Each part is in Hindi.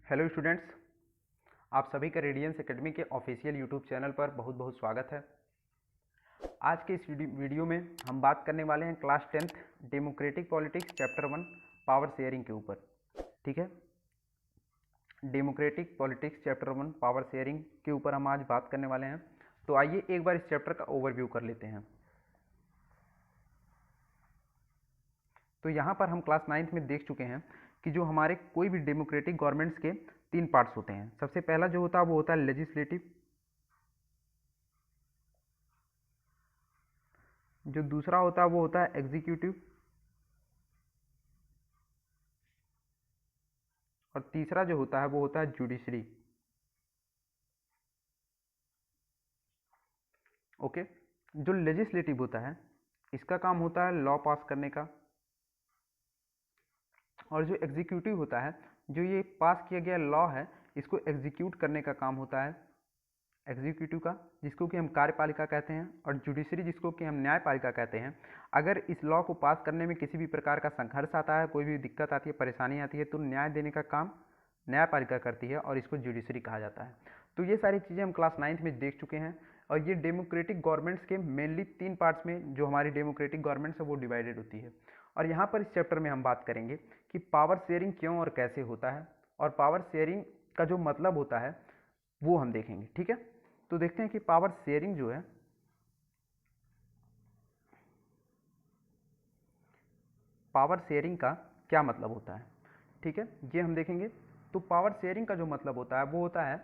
हेलो स्टूडेंट्स, आप सभी का रेडियंस एकेडमी के ऑफिशियल यूट्यूब चैनल पर बहुत बहुत स्वागत है। आज के इस वीडियो में हम बात करने वाले हैं class 10th democratic politics chapter 1 power sharing के ऊपर। ठीक है, democratic politics chapter 1 power sharing के ऊपर हम आज बात करने वाले हैं। तो आइए एक बार इस चैप्टर का ओवरव्यू कर लेते हैं। तो यहाँ पर हम क्लास 9th में देख चुके हैं कि जो हमारे कोई भी डेमोक्रेटिक गवर्नमेंट्स के तीन पार्ट्स होते हैं। सबसे पहला जो होता है वो होता है लेजिस्लेटिव, जो दूसरा होता है वो होता है एग्जीक्यूटिव, और तीसरा जो होता है वो होता है जुडिशरी। ओके, जो लेजिस्लेटिव होता है इसका काम होता है लॉ पास करने का, और जो एग्जीक्यूटिव होता है जो ये पास किया गया लॉ है इसको एग्जीक्यूट करने का काम होता है एग्जीक्यूटिव का, जिसको कि हम कार्यपालिका कहते हैं, और जुडिशरी जिसको कि हम न्यायपालिका कहते हैं। अगर इस लॉ को पास करने में किसी भी प्रकार का संघर्ष आता है, कोई भी दिक्कत आती है, परेशानी आती है, तो न्याय देने का काम न्यायपालिका करती है और इसको जुडिशरी कहा जाता है। तो ये सारी चीज़ें हम क्लास 9th में देख चुके हैं, और ये डेमोक्रेटिक गवर्नमेंट्स के मेनली तीन पार्ट्स में जो हमारी डेमोक्रेटिक गवर्नमेंट्स है वो डिवाइडेड होती है। और यहाँ पर इस चैप्टर में हम बात करेंगे कि पावर शेयरिंग क्यों और कैसे होता है, और पावर शेयरिंग का जो मतलब होता है वो हम देखेंगे। ठीक है, तो देखते हैं कि पावर शेयरिंग जो है, पावर शेयरिंग का क्या मतलब होता है। ठीक है, ये हम देखेंगे। तो पावर शेयरिंग का जो मतलब होता है वो होता है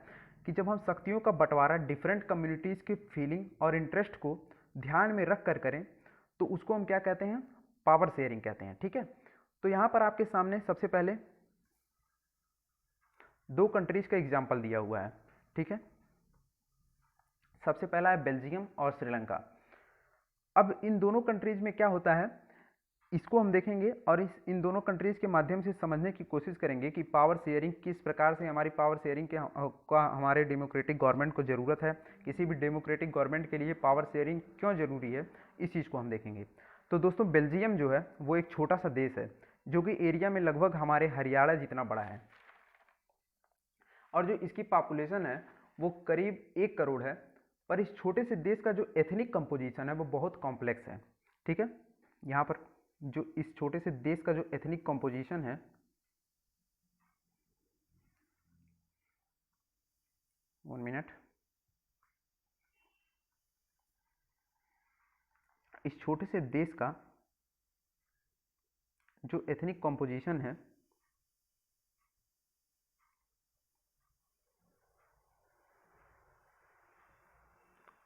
कि जब हम शक्तियों का बंटवारा डिफरेंट कम्युनिटीज़ की फीलिंग और इंटरेस्ट को ध्यान में रख कर करें तो उसको हम क्या कहते हैं, पावर शेयरिंग कहते हैं। ठीक है, तो यहाँ पर आपके सामने सबसे पहले दो कंट्रीज का एग्जाम्पल दिया हुआ है। ठीक है, सबसे पहला है बेल्जियम और श्रीलंका। अब इन दोनों कंट्रीज में क्या होता है इसको हम देखेंगे, और इन दोनों कंट्रीज के माध्यम से समझने की कोशिश करेंगे कि पावर शेयरिंग किस प्रकार से, हमारी पावर शेयरिंग के का हमारे डेमोक्रेटिक गवर्नमेंट को ज़रूरत है, किसी भी डेमोक्रेटिक गवर्नमेंट के लिए पावर शेयरिंग क्यों ज़रूरी है, इस चीज़ को हम देखेंगे। तो दोस्तों, बेल्जियम जो है वो एक छोटा सा देश है जो कि एरिया में लगभग हमारे हरियाणा जितना बड़ा है, और जो इसकी पॉपुलेशन है वो करीब 1 करोड़ है। पर इस छोटे से देश का जो एथनिक कंपोजिशन है वो बहुत कॉम्प्लेक्स है। ठीक है, यहाँ पर जो इस छोटे से देश का जो एथनिक कंपोजिशन है, वन मिनट, इस छोटे से देश का जो एथनिक कंपोजिशन है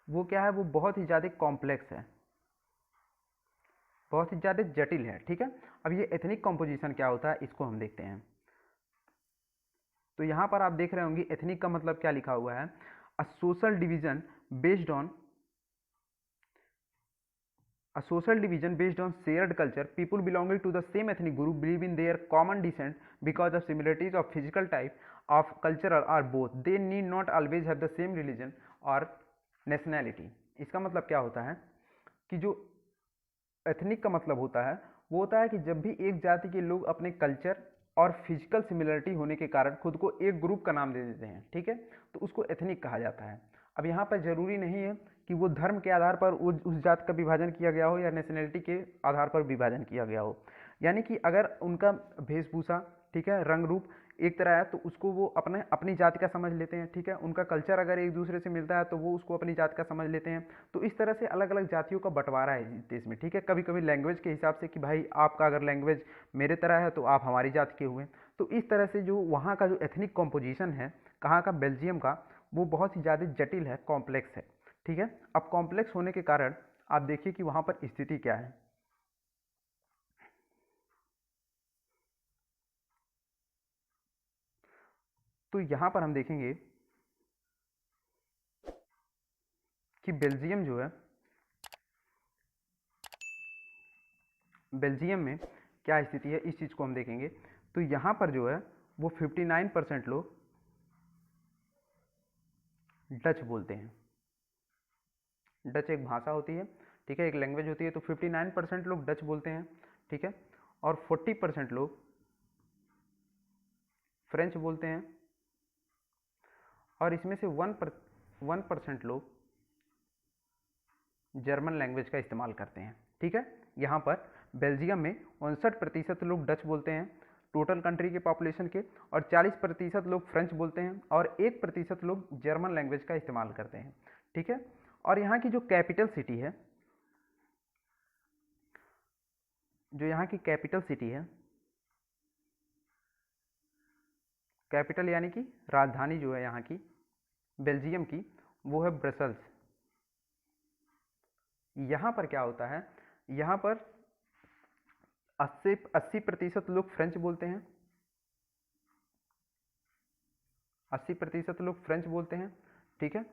वो क्या है, वो बहुत ही ज़्यादा कॉम्प्लेक्स है, बहुत ही ज़्यादा जटिल है। ठीक है, अब ये एथनिक कंपोजिशन क्या होता है इसको हम देखते हैं। तो यहाँ पर आप देख रहे होंगे एथनिक का मतलब क्या लिखा हुआ है, a social division based on A social division based on shared culture. People belonging to the same ethnic group believe in their common descent because of similarities of physical type of cultural or both. They need not always have the same religion or nationality. इसका मतलब क्या होता है कि जो एथनिक का मतलब होता है वो होता है कि जब भी एक जाति के लोग अपने कल्चर और फिजिकल सिमिलरिटी होने के कारण खुद को एक ग्रुप का नाम दे देते हैं, ठीक है, तो उसको एथनिक कहा जाता है। अब यहाँ पर जरूरी नहीं है कि वो धर्म के आधार पर उस जात का विभाजन किया गया हो या नेशनलिटी के आधार पर विभाजन किया गया हो। यानी कि अगर उनका वेशभूषा, ठीक है, रंग रूप एक तरह है तो उसको वो अपनी जाति का समझ लेते हैं। ठीक है, उनका कल्चर अगर एक दूसरे से मिलता है तो वो उसको अपनी जाति का समझ लेते हैं। तो इस तरह से अलग अलग जातियों का बंटवारा है इस देश में। ठीक है, कभी कभी लैंग्वेज के हिसाब से कि भाई आपका अगर लैंग्वेज मेरे तरह है तो आप हमारी जाति के हुए। तो इस तरह से जो वहाँ का जो एथनिक कॉम्पोजिशन है, कहाँ का, बेल्जियम का, वो बहुत ही ज़्यादा जटिल है, कॉम्प्लेक्स है। ठीक है, अब कॉम्प्लेक्स होने के कारण आप देखिए कि वहाँ पर स्थिति क्या है। तो यहाँ पर हम देखेंगे कि बेल्जियम जो है, बेल्जियम में क्या स्थिति है इस चीज़ को हम देखेंगे। तो यहाँ पर जो है वो 59% लोग डच बोलते हैं। डच एक भाषा होती है, ठीक है, एक लैंग्वेज होती है। तो 59% लोग डच बोलते हैं, ठीक है, और 40% लोग फ्रेंच बोलते हैं, और इसमें से 1% लोग जर्मन लैंग्वेज का इस्तेमाल करते हैं। ठीक है, यहाँ पर बेल्जियम में 59% लोग डच बोलते हैं टोटल कंट्री के पॉपुलेशन के, और 40% लोग फ्रेंच बोलते हैं, और 1% लोग जर्मन लैंग्वेज का इस्तेमाल करते हैं। ठीक है, और यहाँ की जो कैपिटल सिटी है, कैपिटल यानी कि राजधानी जो है यहाँ की बेल्जियम की, वो है ब्रसल्स। यहाँ पर क्या होता है, यहाँ पर 80% लोग फ्रेंच बोलते हैं, 80% लोग फ्रेंच बोलते हैं। ठीक है,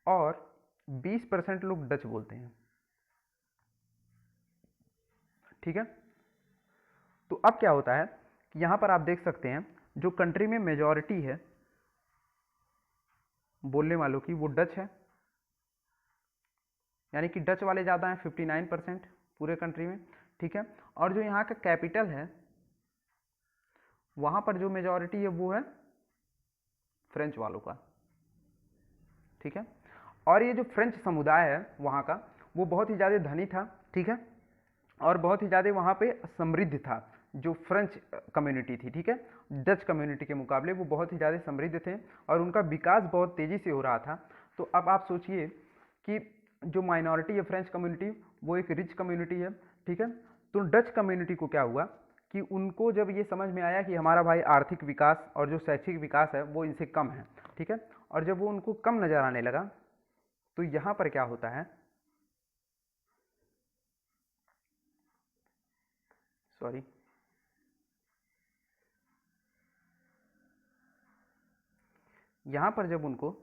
और 20% लोग डच बोलते हैं। ठीक है, तो अब क्या होता है कि यहाँ पर आप देख सकते हैं जो कंट्री में मेजॉरिटी है बोलने वालों की, वो डच है, यानी कि डच वाले ज़्यादा हैं 59% पूरे कंट्री में। ठीक है, और जो यहाँ का कैपिटल है वहाँ पर जो मेजॉरिटी है वो है फ्रेंच वालों का। ठीक है, और ये जो फ्रेंच समुदाय है वहाँ का, वो बहुत ही ज़्यादा धनी था। ठीक है, और बहुत ही ज़्यादा वहाँ पे समृद्ध था जो फ्रेंच कम्युनिटी थी। ठीक है, डच कम्युनिटी के मुकाबले वो बहुत ही ज़्यादा समृद्ध थे और उनका विकास बहुत तेज़ी से हो रहा था। तो अब आप सोचिए कि जो माइनॉरिटी है फ्रेंच कम्युनिटी, वो एक रिच कम्युनिटी है। ठीक है, तो डच कम्युनिटी को क्या हुआ कि उनको जब ये समझ में आया कि हमारा भाई आर्थिक विकास और जो शैक्षिक विकास है वो इनसे कम है। ठीक है, और जब वो उनको कम नज़र आने लगा, तो यहाँ पर क्या होता है, सॉरी, यहाँ पर जब उनको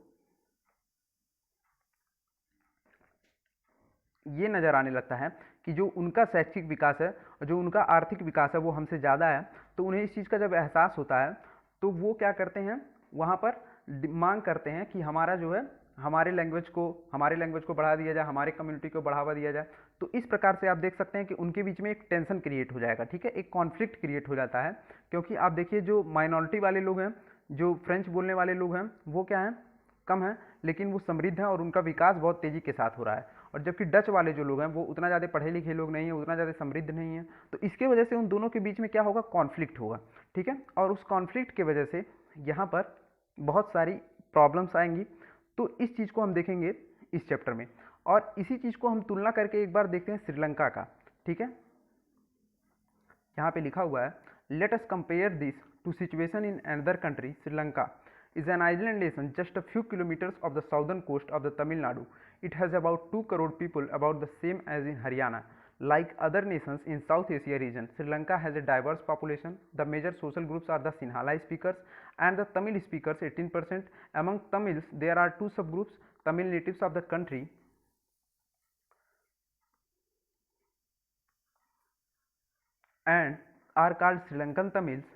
ये नज़र आने लगता है कि जो उनका शैक्षिक विकास है और जो उनका आर्थिक विकास है वो हमसे ज़्यादा है, तो उन्हें इस चीज़ का जब एहसास होता है तो वो क्या करते हैं, वहाँ पर मांग करते हैं कि हमारा जो है हमारे लैंग्वेज को बढ़ा दिया जाए, हमारे कम्युनिटी को बढ़ावा दिया जाए। तो इस प्रकार से आप देख सकते हैं कि उनके बीच में एक टेंशन क्रिएट हो जाएगा। ठीक है, एक कॉन्फ्लिक्ट क्रिएट हो जाता है, क्योंकि आप देखिए जो माइनॉरिटी वाले लोग हैं, जो फ्रेंच बोलने वाले लोग हैं, वो क्या हैं, कम है, लेकिन वो समृद्ध है और उनका विकास बहुत तेज़ी के साथ हो रहा है। और जबकि डच वाले जो लोग हैं वो उतना ज़्यादा पढ़े लिखे लोग नहीं हैं, उतना ज़्यादा समृद्ध नहीं है। तो इसके वजह से उन दोनों के बीच में क्या होगा, कॉन्फ्लिक्ट होगा। ठीक है, और उस कॉन्फ्लिक्ट के वजह से यहाँ पर बहुत सारी प्रॉब्लम्स आएंगी। तो इस चीज़ को हम देखेंगे इस चैप्टर में, और इसी चीज़ को हम तुलना करके एक बार देखते हैं श्रीलंका का। ठीक है, यहाँ पे लिखा हुआ है, let us compare this to situation in another country. Sri Lanka is an island nation just a few kilometers of the southern coast of the Tamil Nadu. It has about 2 crore people, about the same as in Haryana. Like other nations in South Asia region, Sri Lanka has a diverse population. The major social groups are the Sinhala speakers and the Tamil speakers 18%. Among Tamils, there are two subgroups, Tamil natives of the country and are called Sri Lankan Tamils.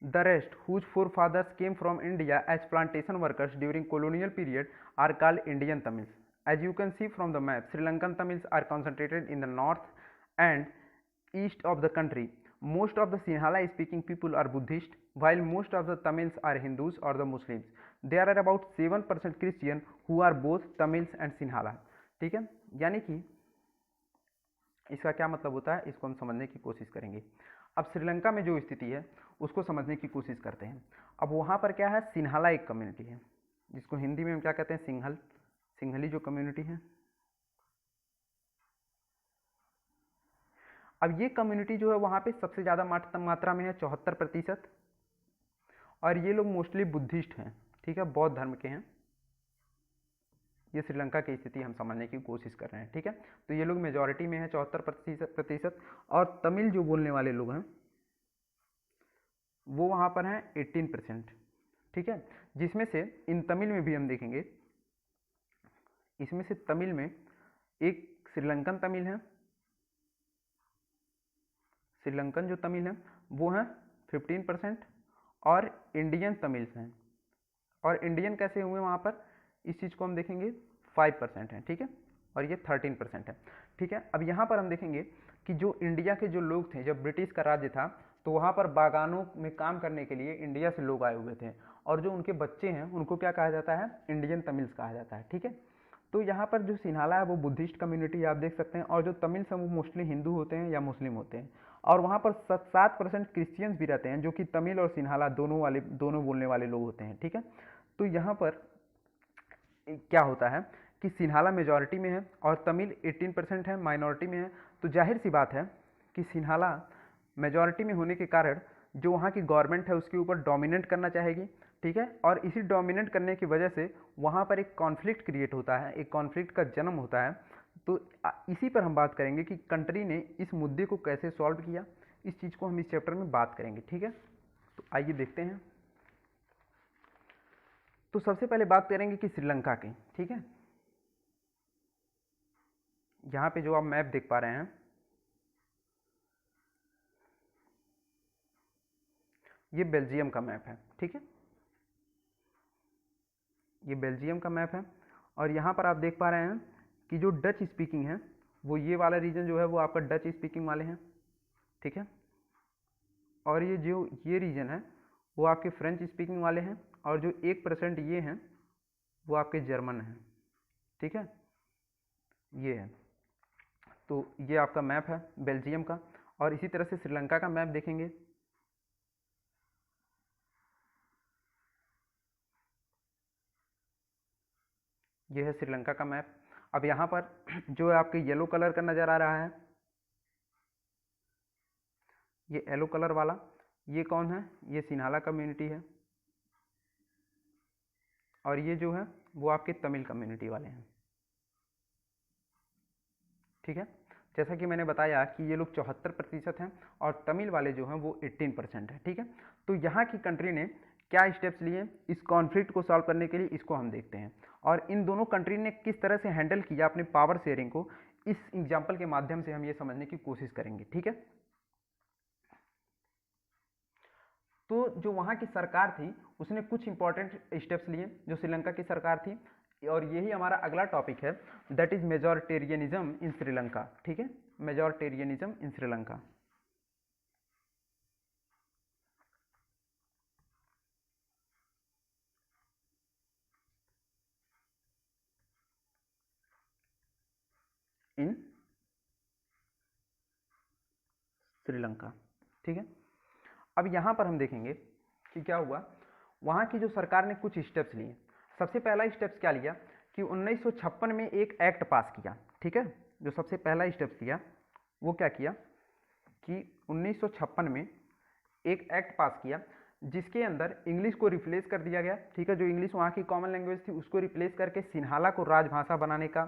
The rest, whose forefathers came from India as plantation workers during colonial period, are called Indian Tamils. As you can see from the map, Sri Lankan Tamils are concentrated in the north and east of the country. Most of the Sinhala speaking people are Buddhist, while most of the Tamils are Hindus or the Muslims. There are about 7% Christian who are both Tamils and Sinhala. ठीक है, यानी कि इसका क्या मतलब होता है, इसको हम समझने की कोशिश करेंगे। अब श्रीलंका में जो स्थिति है उसको समझने की कोशिश करते हैं। अब वहाँ पर क्या है, सिन्हाला एक कम्युनिटी है, जिसको हिंदी में हम क्या कहते हैं, सिंहली जो कम्युनिटी है। अब ये कम्युनिटी जो है वहाँ पे सबसे ज़्यादा मात्रा में है 74%, और ये लोग मोस्टली बुद्धिस्ट हैं। ठीक है, बौद्ध धर्म के हैं। ये श्रीलंका की स्थिति हम समझने की कोशिश कर रहे हैं। ठीक है, तो ये लोग मेजॉरिटी में है 74%, और तमिल जो बोलने वाले लोग हैं वो वहाँ पर हैं 18%। ठीक है, जिसमें से इन तमिल में भी हम देखेंगे, इसमें से तमिल में एक श्रीलंकन तमिल है, श्रीलंकन जो तमिल है वो हैं 15%, और इंडियन तमिल्स हैं। और इंडियन कैसे हुए वहाँ पर, इस चीज़ को हम देखेंगे 5% है। ठीक है, और ये 13% है। ठीक है, अब यहाँ पर हम देखेंगे कि जो इंडिया के जो लोग थे, जब ब्रिटिश का राज्य था तो वहाँ पर बागानों में काम करने के लिए इंडिया से लोग आए हुए थे, और जो उनके बच्चे हैं उनको क्या कहा जाता है, इंडियन तमिल्स कहा जाता है। ठीक है, तो यहाँ पर जो सिन्हाला है वो बुद्धिस्ट कम्युनिटी आप देख सकते हैं, और जो तमिल्स हैं वो मोस्टली हिंदू होते हैं या मुस्लिम होते हैं, और वहाँ पर 7% क्रिश्चियंस भी रहते हैं जो कि तमिल और सिन्हाला दोनों बोलने वाले लोग होते हैं। ठीक है, तो यहाँ पर क्या होता है कि सिन्हाला मेजॉरिटी में है और तमिल 18% है, माइनॉरिटी में है। तो जाहिर सी बात है कि सिन्हाला मेजॉरिटी में होने के कारण जो वहाँ की गवर्नमेंट है उसके ऊपर डोमिनेट करना चाहेगी। ठीक है, और इसी डोमिनेट करने की वजह से वहाँ पर एक कॉन्फ्लिक्ट क्रिएट होता है, एक कॉन्फ्लिक्ट का जन्म होता है। तो इसी पर हम बात करेंगे कि कंट्री ने इस मुद्दे को कैसे सॉल्व किया, इस चीज़ को हम इस चैप्टर में बात करेंगे। ठीक है, तो आइए देखते हैं। तो सबसे पहले बात करेंगे कि श्रीलंका की। ठीक है, यहाँ पे जो आप मैप देख पा रहे हैं ये बेल्जियम का मैप है। ठीक है, ये बेल्जियम का मैप है, और यहाँ पर आप देख पा रहे हैं कि जो डच स्पीकिंग है वो ये वाला रीजन जो है वो आपका डच स्पीकिंग वाले हैं। ठीक है, और ये रीजन है वो आपके फ्रेंच स्पीकिंग वाले हैं, और जो 1% ये हैं वो आपके जर्मन हैं। ठीक है, ये है। तो ये आपका मैप है बेल्जियम का, और इसी तरह से श्रीलंका का मैप देखेंगे। ये है श्रीलंका का मैप। अब यहाँ पर जो है आपके येलो कलर का नज़र आ रहा है, ये येलो कलर वाला, ये कौन है, ये सिन्हाला कम्युनिटी है, और ये जो है वो आपके तमिल कम्युनिटी वाले हैं। ठीक है, जैसा कि मैंने बताया कि ये लोग 74% हैं और तमिल वाले जो हैं वो 18% है। ठीक है, तो यहाँ की कंट्री ने क्या स्टेप्स लिए इस कॉन्फ्लिक्ट को सॉल्व करने के लिए, इसको हम देखते हैं, और इन दोनों कंट्री ने किस तरह से हैंडल किया अपने पावर शेयरिंग को, इस एग्जाम्पल के माध्यम से हम ये समझने की कोशिश करेंगे। ठीक है, तो जो वहाँ की सरकार थी उसने कुछ इंपॉर्टेंट स्टेप्स लिए जो श्रीलंका की सरकार थी, और यही हमारा अगला टॉपिक है, दैट इज मेजॉरिटेरियनिज्म इन श्रीलंका। ठीक है, मेजॉरिटेरियनिज्म इन श्रीलंका। इन श्रीलंका। ठीक है, अब यहाँ पर हम देखेंगे कि क्या हुआ, वहाँ की जो सरकार ने कुछ स्टेप्स लिए। सबसे पहला स्टेप्स क्या लिया कि 1956 में एक एक्ट पास किया। ठीक है, जो सबसे पहला स्टेप्स किया वो क्या किया कि 1956 में एक एक्ट पास किया जिसके अंदर इंग्लिश को रिप्लेस कर दिया गया। ठीक है, जो इंग्लिश वहाँ की कॉमन लैंग्वेज थी उसको रिप्लेस करके सिन्हाला को राजभाषा बनाने का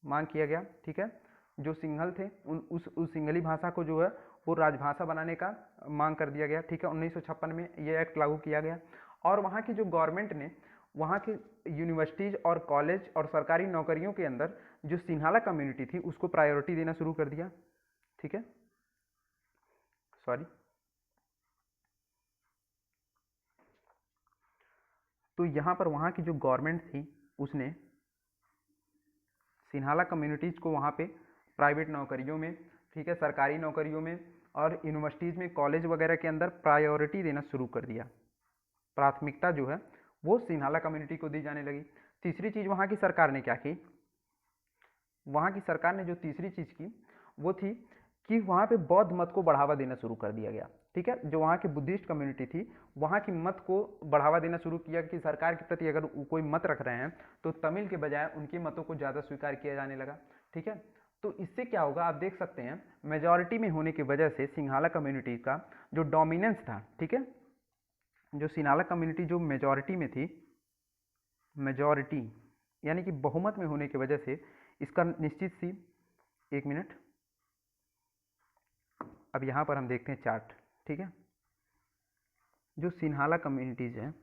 मांग किया गया। ठीक है, जो सिंघल थे उस सिंघली भाषा को जो है वो राजभाषा बनाने का मांग कर दिया गया। ठीक है, 1956 में ये एक्ट लागू किया गया, और वहाँ की जो गवर्नमेंट ने वहाँ के यूनिवर्सिटीज़ और कॉलेज और सरकारी नौकरियों के अंदर जो सिन्हाला कम्युनिटी थी उसको प्रायोरिटी देना शुरू कर दिया। ठीक है, सॉरी, तो यहाँ पर वहाँ की जो गवर्नमेंट थी उसने सिन्हाला कम्युनिटीज़ को वहाँ पे प्राइवेट नौकरियों में, ठीक है, सरकारी नौकरियों में और यूनिवर्सिटीज़ में, कॉलेज वगैरह के अंदर प्रायोरिटी देना शुरू कर दिया। प्राथमिकता जो है वो सिन्हाला कम्युनिटी को दी जाने लगी। तीसरी चीज़ वहाँ की सरकार ने क्या की, वहाँ की सरकार ने जो तीसरी चीज़ की वो थी कि वहाँ पे बौद्ध मत को बढ़ावा देना शुरू कर दिया गया। ठीक है, जो वहाँ की बुद्धिस्ट कम्युनिटी थी वहाँ की मत को बढ़ावा देना शुरू किया कि सरकार के प्रति अगर कोई मत रख रहे हैं तो तमिल के बजाय उनकी मतों को ज़्यादा स्वीकार किया जाने लगा। ठीक है, तो इससे क्या होगा आप देख सकते हैं, मेजॉरिटी में होने की वजह से सिन्हाला कम्युनिटी का जो डोमिनेंस था, ठीक है, जो सिन्हाला कम्युनिटी जो मेजॉरिटी में थी, मेजॉरिटी यानी कि बहुमत में होने की वजह से इसका निश्चित सी, एक मिनट, अब यहाँ पर हम देखते हैं चार्ट। ठीक है, जो सिन्हाला कम्युनिटीज़ हैं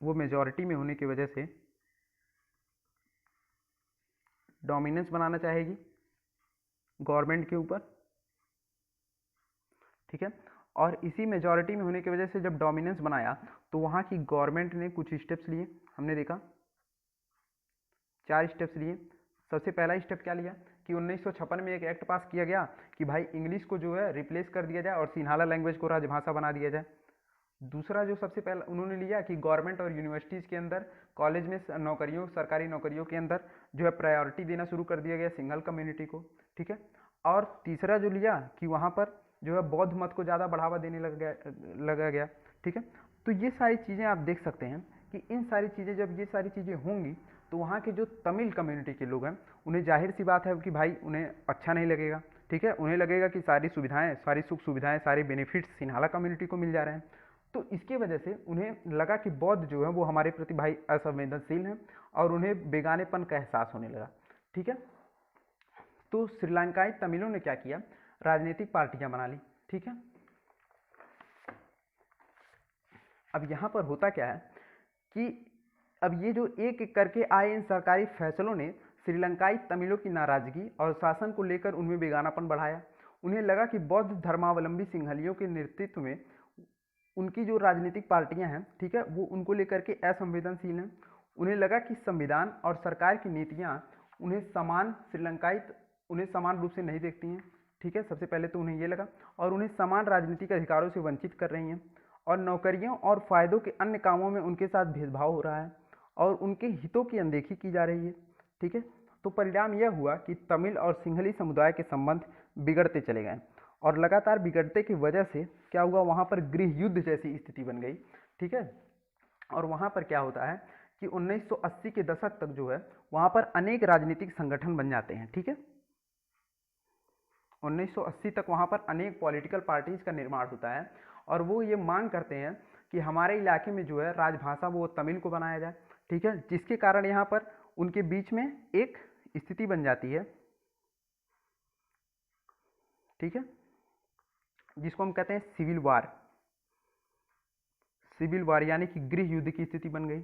वो मेजॉरिटी में होने की वजह से डोमिनेंस बनाना चाहेगी गवर्नमेंट के ऊपर। ठीक है, और इसी मेजॉरिटी में होने की वजह से जब डोमिनेंस बनाया तो वहाँ की गवर्नमेंट ने कुछ स्टेप्स लिए, हमने देखा 4 स्टेप्स लिए। सबसे पहला स्टेप क्या लिया कि 1956 में एक एक्ट पास किया गया कि भाई इंग्लिश को जो है रिप्लेस कर दिया जाए और सिन्हाला लैंग्वेज को राजभाषा बना दिया जाए। दूसरा जो सबसे पहला उन्होंने लिया कि गवर्नमेंट और यूनिवर्सिटीज़ के अंदर कॉलेज में नौकरियों सरकारी नौकरियों के अंदर जो है प्रायोरिटी देना शुरू कर दिया गया सिंगल कम्युनिटी को, ठीक है। और तीसरा जो लिया कि वहाँ पर जो है बौद्ध मत को ज़्यादा बढ़ावा देने लगा गया, ठीक है। तो ये सारी चीज़ें आप देख सकते हैं कि इन सारी चीज़ें जब ये सारी चीज़ें होंगी तो वहाँ के जो तमिल कम्युनिटी के लोग हैं उन्हें जाहिर सी बात है कि भाई उन्हें अच्छा नहीं लगेगा, ठीक है। उन्हें लगेगा कि सारी सुविधाएं, सारी सुख सुविधाएं, सारे बेनिफिट्स सिन्हाला कम्युनिटी को मिल जा रहे हैं। तो इसके वजह से उन्हें लगा कि बौद्ध जो है वो हमारे प्रति भाई असंवेदनशील हैं और उन्हें बेगानेपन का एहसास होने लगा, ठीक है। तो श्रीलंकाई तमिलों ने क्या किया, राजनीतिक पार्टियां बना ली, ठीक है। अब यहाँ पर होता क्या है कि अब ये जो एक एक करके आए इन सरकारी फैसलों ने श्रीलंकाई तमिलों की नाराजगी और शासन को लेकर उनमें बेगानापन बढ़ाया। उन्हें लगा कि बौद्ध धर्मावलंबी सिंहलियों के नेतृत्व में उनकी जो राजनीतिक पार्टियां हैं, ठीक है, वो उनको लेकर के असंवेदनशील हैं। उन्हें लगा कि संविधान और सरकार की नीतियां उन्हें समान रूप से नहीं देखती हैं, ठीक है। सबसे पहले तो उन्हें ये लगा, और उन्हें समान राजनीतिक अधिकारों से वंचित कर रही हैं, और नौकरियों और फायदों के अन्य कामों में उनके साथ भेदभाव हो रहा है और उनके हितों की अनदेखी की जा रही है, ठीक है। तो परिणाम यह हुआ कि तमिल और सिंहली समुदाय के संबंध बिगड़ते चले गए, और लगातार बिगड़ते की वजह से क्या हुआ, वहाँ पर गृह युद्ध जैसी स्थिति बन गई, ठीक है। और वहाँ पर क्या होता है कि 1980 के दशक तक जो है वहाँ पर अनेक राजनीतिक संगठन बन जाते हैं, ठीक है। 1980 तक वहाँ पर अनेक पॉलिटिकल पार्टीज का निर्माण होता है और वो ये मांग करते हैं कि हमारे इलाके में जो है राजभाषा वो तमिल को बनाया जाए, ठीक है। जिसके कारण यहाँ पर उनके बीच में एक स्थिति बन जाती है, ठीक है, जिसको हम कहते हैं सिविल वार यानी कि गृह युद्ध की स्थिति बन गई,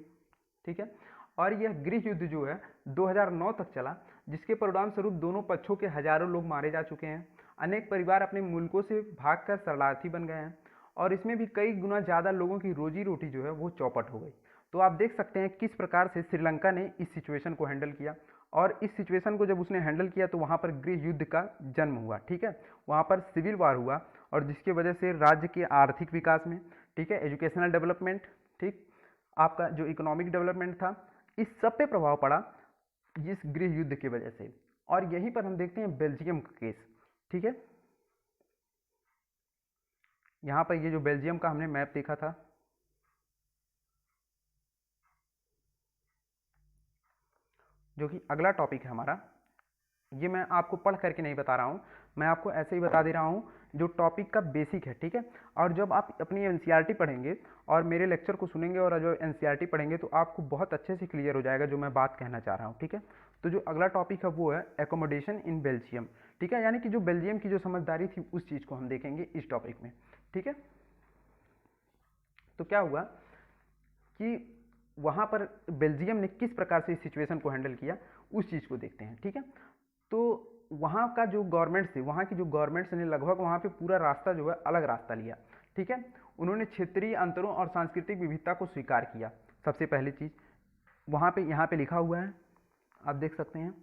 ठीक है। और यह गृह युद्ध जो है 2009 तक चला, जिसके परिणाम स्वरूप दोनों पक्षों के हजारों लोग मारे जा चुके हैं। अनेक परिवार अपने मुल्कों से भागकर शरणार्थी बन गए हैं और इसमें भी कई गुना ज़्यादा लोगों की रोजी रोटी जो है वो चौपट हो गई। तो आप देख सकते हैं किस प्रकार से श्रीलंका ने इस सिचुएशन को हैंडल किया, और इस सिचुएशन को जब उसने हैंडल किया तो वहाँ पर गृह युद्ध का जन्म हुआ, ठीक है। वहाँ पर सिविल वार हुआ और जिसकी वजह से राज्य के आर्थिक विकास में, ठीक है, एजुकेशनल डेवलपमेंट, ठीक, आपका जो इकोनॉमिक डेवलपमेंट था, इस सब पे प्रभाव पड़ा इस गृह युद्ध की वजह से। और यहीं पर हम देखते हैं बेल्जियम का केस, ठीक है। यहाँ पर ये जो बेल्जियम का हमने मैप देखा था, जो कि अगला टॉपिक है हमारा, ये मैं आपको पढ़ करके नहीं बता रहा हूँ, मैं आपको ऐसे ही बता दे रहा हूँ जो टॉपिक का बेसिक है, ठीक है। और जब आप अपनी एनसीईआरटी पढ़ेंगे और मेरे लेक्चर को सुनेंगे और जो एनसीईआरटी पढ़ेंगे तो आपको बहुत अच्छे से क्लियर हो जाएगा जो मैं बात कहना चाह रहा हूँ, ठीक है। तो जो अगला टॉपिक है वो है एकोमोडेशन इन बेल्जियम, ठीक है, यानी कि जो बेल्जियम की जो समझदारी थी उस चीज़ को हम देखेंगे इस टॉपिक में, ठीक है। तो क्या हुआ कि वहाँ पर बेल्जियम ने किस प्रकार से इस सिचुएशन को हैंडल किया उस चीज़ को देखते हैं, ठीक है। तो वहाँ का जो गवर्नमेंट से, वहाँ की जो गवर्नमेंट्स ने लगभग वहाँ पे पूरा रास्ता जो है अलग रास्ता लिया, ठीक है। उन्होंने क्षेत्रीय अंतरों और सांस्कृतिक विविधता को स्वीकार किया। सबसे पहली चीज़ वहाँ पे, यहाँ पे लिखा हुआ है, आप देख सकते हैं,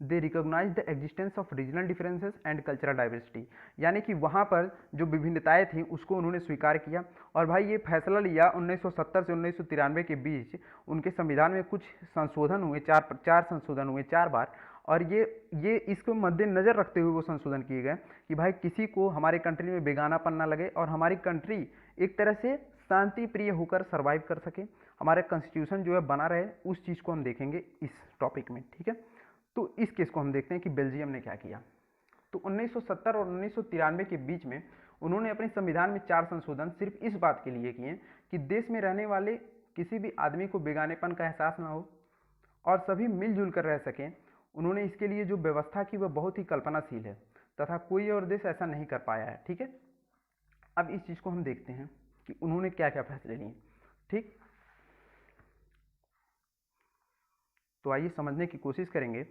they recognize the existence of regional differences and cultural diversity, यानी कि वहाँ पर जो विभिन्नताएं थी उसको उन्होंने स्वीकार किया। और भाई ये फैसला लिया 1970 से 1993 के बीच उनके संविधान में कुछ संशोधन हुए, चार संशोधन हुए 4 बार, और ये इसको मद्देनजर रखते हुए वो संशोधन किए गए कि भाई किसी को हमारे कंट्री में बेगानापन ना लगे और हमारी कंट्री एक तरह से शांति प्रिय होकर सर्वाइव कर सके, हमारा कॉन्स्टिट्यूशन जो है बना रहे, उस चीज़ को हम देखेंगे इस टॉपिक में, ठीक है। तो इस केस को हम देखते हैं कि बेल्जियम ने क्या किया। तो 1970 और 1993 के बीच में उन्होंने अपने संविधान में 4 संशोधन सिर्फ इस बात के लिए किए कि देश में रहने वाले किसी भी आदमी को बेगानेपन का एहसास ना हो और सभी मिलजुल कर रह सकें। उन्होंने इसके लिए जो व्यवस्था की वह बहुत ही कल्पनाशील है तथा कोई और देश ऐसा नहीं कर पाया है, ठीक है। अब इस चीज़ को हम देखते हैं कि उन्होंने क्या क्या फैसले लिए, ठीक। तो आइए समझने की कोशिश करेंगे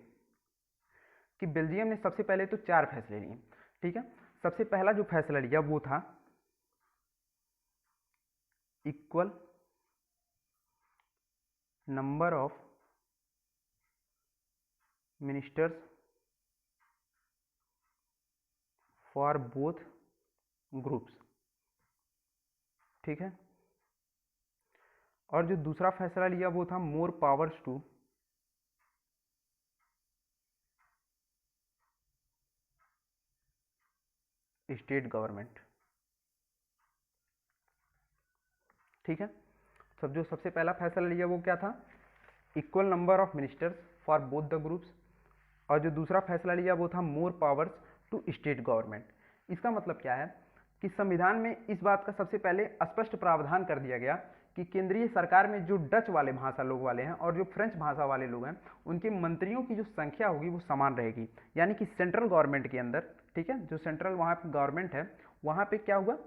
कि बेल्जियम ने सबसे पहले तो 4 फैसले लिए, ठीक है। सबसे पहला जो फैसला लिया वो था equal number of ministers for both groups, ठीक है। और जो दूसरा फैसला लिया वो था मोर पावर्स टू स्टेट गवर्नमेंट, ठीक है। सब जो सबसे पहला फैसला लिया वो क्या था, equal number of ministers for both the groups, और जो दूसरा फैसला लिया वो था मोर पावर्स टू स्टेट गवर्नमेंट। इसका मतलब क्या है कि संविधान में इस बात का सबसे पहले स्पष्ट प्रावधान कर दिया गया कि केंद्रीय सरकार में जो डच वाले भाषा लोग वाले हैं और जो फ्रेंच भाषा वाले लोग हैं उनके मंत्रियों की जो संख्या होगी वो समान रहेगी, यानी कि सेंट्रल गवर्नमेंट के अंदर, ठीक है, जो सेंट्रल वहाँ पे गवर्नमेंट है वहाँ पे क्या हुआ,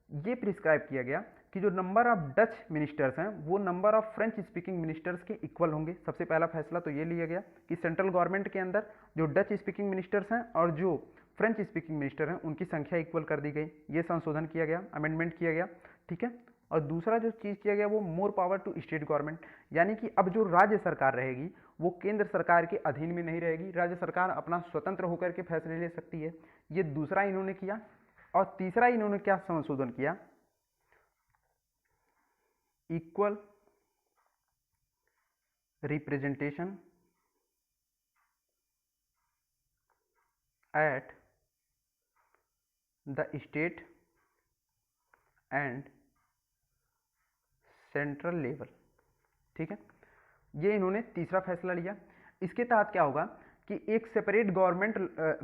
ये प्रिस्क्राइब किया गया कि जो नंबर ऑफ डच मिनिस्टर्स हैं वो number of French speaking ministers के इक्वल होंगे। सबसे पहला फैसला तो ये लिया गया कि सेंट्रल गवर्नमेंट के अंदर जो डच स्पीकिंग मिनिस्टर्स हैं और जो फ्रेंच स्पीकिंग मिनिस्टर हैं उनकी संख्या इक्वल कर दी गई, ये संशोधन किया गया, अमेंडमेंट किया गया, ठीक है। और दूसरा जो चीज़ किया गया वो more power to state government, यानी कि अब जो राज्य सरकार रहेगी वो केंद्र सरकार के अधीन में नहीं रहेगी, राज्य सरकार अपना स्वतंत्र होकर के फैसले ले सकती है, ये दूसरा इन्होंने किया। और तीसरा इन्होंने क्या संशोधन किया, equal representation at the state and central level, ठीक है। ये इन्होंने तीसरा फैसला लिया। इसके तहत क्या होगा कि एक सेपरेट गवर्नमेंट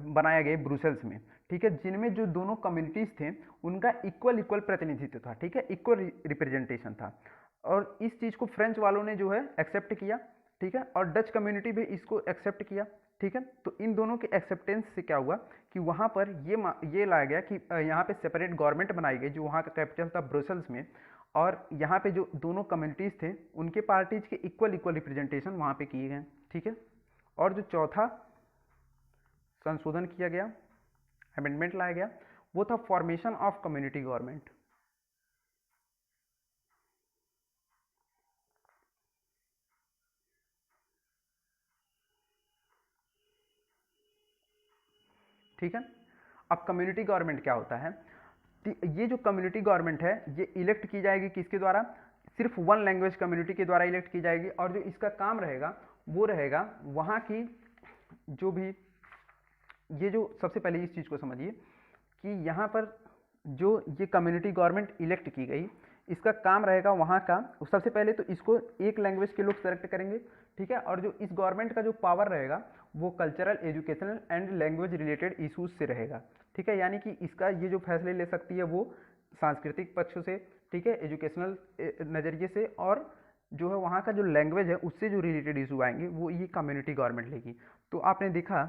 बनाया गया ब्रुसेल्स में, ठीक है, जिनमें जो दोनों कम्युनिटीज थे उनका इक्वल प्रतिनिधित्व था, ठीक है, इक्वल रिप्रेजेंटेशन था। और इस चीज़ को फ्रेंच वालों ने जो है एक्सेप्ट किया, ठीक है, और डच कम्युनिटी भी इसको एक्सेप्ट किया, ठीक है। तो इन दोनों के एक्सेप्टेंस से क्या हुआ कि वहाँ पर ये लाया गया कि यहाँ पे सेपरेट गवर्नमेंट बनाई गई जो वहाँ का कैपिटल था ब्रुसेल्स में, और यहाँ पे जो दोनों कम्युनिटीज़ थे उनके पार्टीज के इक्वल रिप्रेजेंटेशन वहाँ पे किए गए, ठीक है। और जो चौथा संशोधन किया गया, अमेंडमेंट लाया गया, वो था फॉर्मेशन ऑफ कम्युनिटी गवर्नमेंट, ठीक है। अब कम्युनिटी गवर्नमेंट क्या होता है, ये जो कम्युनिटी गवर्नमेंट है ये इलेक्ट की जाएगी किसके द्वारा, सिर्फ वन लैंग्वेज कम्युनिटी के द्वारा इलेक्ट की जाएगी। और जो इसका काम रहेगा वो रहेगा वहाँ की जो भी, ये जो सबसे पहले इस चीज़ को समझिए कि यहाँ पर जो ये कम्युनिटी गवर्नमेंट इलेक्ट की गई इसका काम रहेगा वहाँ का, सबसे पहले तो इसको एक लैंग्वेज के लोग सेलेक्ट करेंगे, ठीक है। और जो इस गवर्नमेंट का जो पावर रहेगा वो cultural, educational and language related issues से रहेगा, ठीक है। यानी कि इसका ये जो फैसले ले सकती है वो सांस्कृतिक पक्ष से, ठीक है, एजुकेशनल नज़रिए से, और जो है वहाँ का जो लैंग्वेज है उससे जो रिलेटेड इशू आएंगे वो ये कम्युनिटी गवर्नमेंट लेगी। तो आपने देखा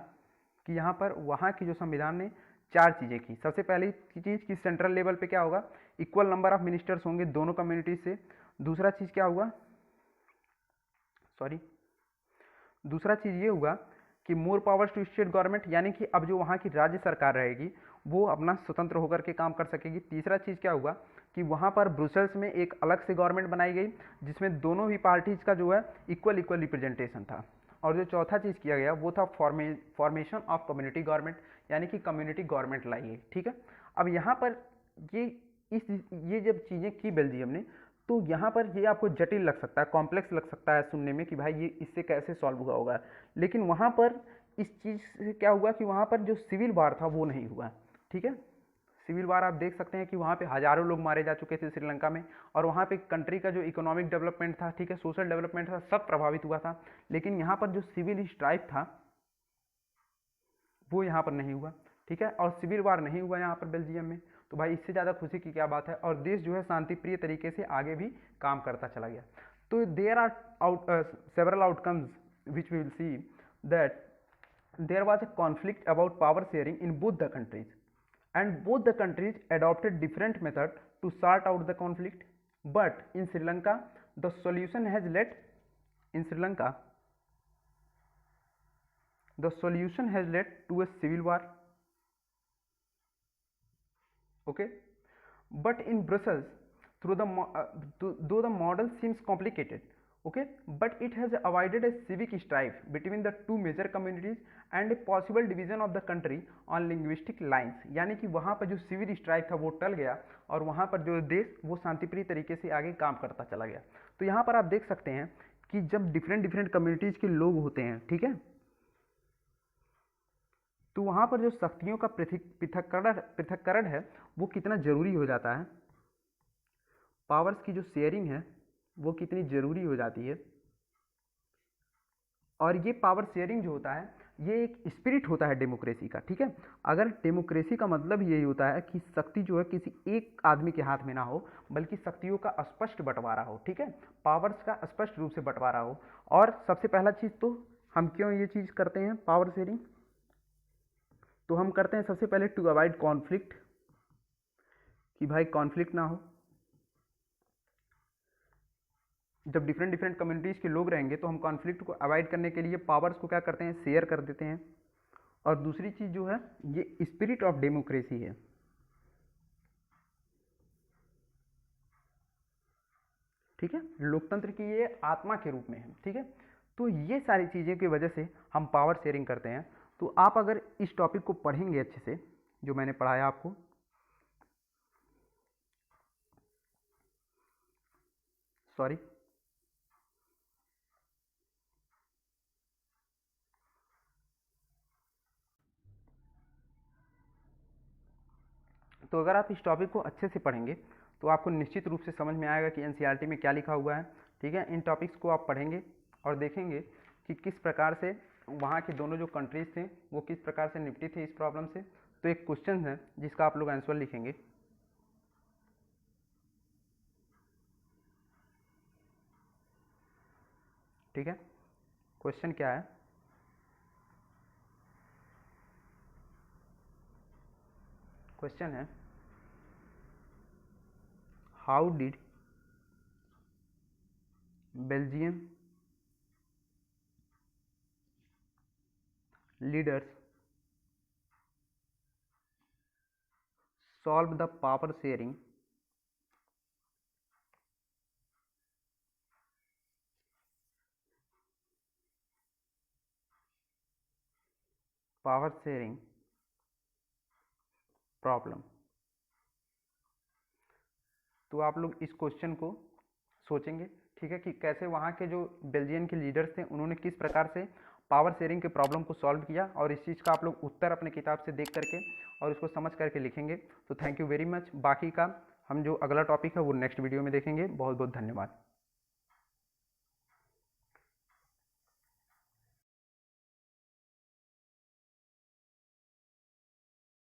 कि यहाँ पर वहाँ की जो संविधान ने चार चीज़ें की। सबसे पहली चीज़ कि सेंट्रल लेवल पे क्या होगा, इक्वल नंबर ऑफ मिनिस्टर्स होंगे दोनों कम्युनिटीज से। दूसरा चीज़ क्या हुआ, दूसरा चीज़ ये हुआ कि मोर पावर्स टू स्टेट गवर्नमेंट, यानी कि अब जो वहाँ की राज्य सरकार रहेगी वो अपना स्वतंत्र होकर के काम कर सकेगी। तीसरा चीज़ क्या हुआ कि वहाँ पर ब्रुसेल्स में एक अलग से गवर्नमेंट बनाई गई जिसमें दोनों ही पार्टीज का जो है इक्वल रिप्रेजेंटेशन था। और जो चौथा चीज़ किया गया वो था फॉर्मेशन ऑफ कम्युनिटी गवर्नमेंट, यानी कि कम्युनिटी गवर्नमेंट लाई गई, ठीक है। अब यहाँ पर ये जब चीज़ें की बेल्जियम ने, तो यहाँ पर ये आपको जटिल लग सकता है, कॉम्प्लेक्स लग सकता है सुनने में कि भाई ये इससे कैसे सॉल्व हुआ होगा, लेकिन वहाँ पर इस चीज़ से क्या हुआ कि वहाँ पर जो सिविल वार था वो नहीं हुआ, ठीक है। सिविल वार आप देख सकते हैं कि वहाँ पे हजारों लोग मारे जा चुके थे श्रीलंका में, और वहाँ पे कंट्री का जो इकोनॉमिक डेवलपमेंट था, ठीक है, सोशल डेवलपमेंट था, सब प्रभावित हुआ था। लेकिन यहाँ पर जो सिविल स्ट्राइक था वो यहाँ पर नहीं हुआ, ठीक है, और सिविल वार नहीं हुआ यहाँ पर बेल्जियम में। तो भाई इससे ज़्यादा खुशी की क्या बात है, और देश जो है शांतिप्रिय तरीके से आगे भी काम करता चला गया। तो there are several outcomes which we will see that there was a conflict about power sharing in both the countries, and both the countries adopted different method to sort out the conflict, but in Sri Lanka the solution has led to a civil war, okay. But in Brussels, though the model seems complicated, okay, but it has avoided a civic strife between the two major communities and a possible division of the country on linguistic lines। यानी कि वहाँ पर जो सिविल स्ट्राइक था वो टल गया और वहाँ पर जो देश वो शांतिप्रिय तरीके से आगे काम करता चला गया। तो यहाँ पर आप देख सकते हैं कि जब डिफरेंट कम्युनिटीज़ के लोग होते हैं, ठीक है, तो वहाँ पर जो शक्तियों का पृथक्करण है वो कितना ज़रूरी हो जाता है, पावर्स की जो शेयरिंग है वो कितनी ज़रूरी हो जाती है। और ये पावर शेयरिंग जो होता है ये एक स्पिरिट होता है डेमोक्रेसी का, ठीक है। अगर डेमोक्रेसी का मतलब यही होता है कि शक्ति जो है किसी एक आदमी के हाथ में ना हो, बल्कि शक्तियों का स्पष्ट बंटवारा हो, ठीक है, पावर्स का स्पष्ट रूप से बंटवारा हो। और सबसे पहला चीज़ तो हम क्यों ये चीज़ करते हैं पावर शेयरिंग, तो हम करते हैं सबसे पहले टू अवॉइड कॉन्फ्लिक्ट, कि भाई कॉन्फ्लिक्ट ना हो। जब डिफरेंट कम्युनिटीज़ के लोग रहेंगे तो हम कॉन्फ्लिक्ट को अवॉइड करने के लिए पावर्स को क्या करते हैं, शेयर कर देते हैं। और दूसरी चीज़ जो है ये स्पिरिट ऑफ डेमोक्रेसी है, ठीक है, लोकतंत्र की ये आत्मा के रूप में है, ठीक है। तो ये सारी चीज़ें की वजह से हम पावर शेयरिंग करते हैं। तो आप अगर इस टॉपिक को पढ़ेंगे अच्छे से, जो मैंने पढ़ाया आपको, सॉरी, तो अगर आप इस टॉपिक को अच्छे से पढ़ेंगे तो आपको निश्चित रूप से समझ में आएगा कि एनसीईआरटी में क्या लिखा हुआ है, ठीक है। इन टॉपिक्स को आप पढ़ेंगे और देखेंगे कि किस प्रकार से वहाँ के दोनों जो कंट्रीज थे वो किस प्रकार से निपटी थी इस प्रॉब्लम से। तो एक क्वेश्चन है जिसका आप लोग आंसर लिखेंगे, ठीक है। क्वेश्चन क्या है, क्वेश्चन है how did Belgium leaders solve the power sharing problem. तो आप लोग इस क्वेश्चन को सोचेंगे, ठीक है, कि कैसे वहाँ के जो बेल्जियन के लीडर्स थे उन्होंने किस प्रकार से पावर शेयरिंग के प्रॉब्लम को सॉल्व किया, और इस चीज़ का आप लोग उत्तर अपने किताब से देख करके और उसको समझ करके लिखेंगे। तो थैंक यू वेरी मच। बाकी का हम जो अगला टॉपिक है वो नेक्स्ट वीडियो में देखेंगे। बहुत बहुत धन्यवाद।